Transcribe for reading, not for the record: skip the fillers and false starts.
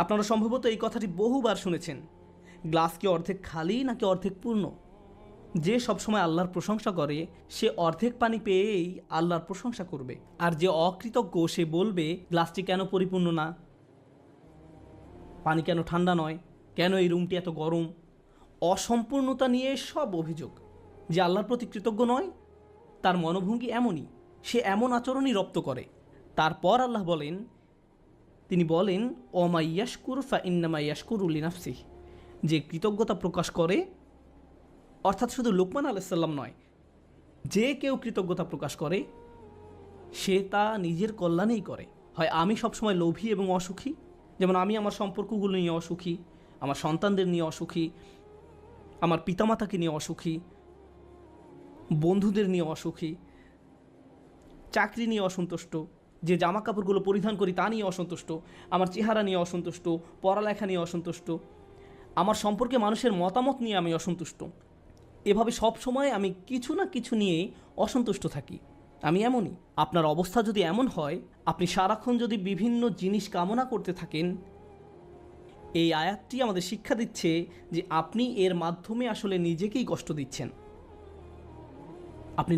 আপনারা সম্ভবত এই কথাটি বহুবার শুনেছেন, গ্লাস কি অর্ধেক খালি নাকি অর্ধেক পূর্ণ? যে সবসময় আল্লাহর প্রশংসা করে সে অর্ধেক পানি পেয়েই আল্লাহর প্রশংসা করবে, আর যে অকৃতজ্ঞ সে বলবে গ্লাসটি কেন পরিপূর্ণ না, পানি কেন ঠান্ডা নয়, কেন এই রুমটি এত গরম। অসম্পূর্ণতা নিয়ে সব অভিযোগ। যে আল্লাহর প্রতি কৃতজ্ঞ নয় তার মনোভঙ্গি এমনই, সে এমন আচরণই রপ্ত করে। তারপর আল্লাহ বলেন, তিনি বলেন ওমা ইয়াশকুর ফা ইন্নামা ইয়াশকুরু লিনাফসিহি, যে কৃতজ্ঞতা প্রকাশ করে, অর্থাৎ শুধু লোকমান আলাইসাল্লাম নয়, যে কেউ কৃতজ্ঞতা প্রকাশ করে সে তা নিজের কল্যাণেই করে। হয় আমি সবসময় লোভী এবং অসুখী, যেমন আমি আমার সম্পর্কগুলো নিয়ে অসুখী, আমার সন্তানদের নিয়ে অসুখী, আমার পিতামাতাকে নিয়ে অসুখী, বন্ধুদের নিয়ে অসুখী, চাকরি নিয়ে অসন্তুষ্ট, যে জামা কাপড়গুলো পরিধান করি তা নিয়ে অসন্তুষ্ট, আমার চেহারা নিয়ে অসন্তুষ্ট, পড়ালেখা নিয়ে অসন্তুষ্ট, আমার সম্পর্কে মানুষের মতামত নিয়ে আমি অসন্তুষ্ট। এভাবে সব সময় আমি কিছু না কিছু নিয়ে অসন্তুষ্ট থাকি। আমি এমনই। আপনার অবস্থা যদি এমন হয়, আপনি সারাক্ষণ যদি বিভিন্ন জিনিস কামনা করতে থাকেন, এই আয়াতটি আমাদের শিক্ষা দিচ্ছে যে আপনি এর মাধ্যমে আসলে নিজেকেই কষ্ট দিচ্ছেন। আপনি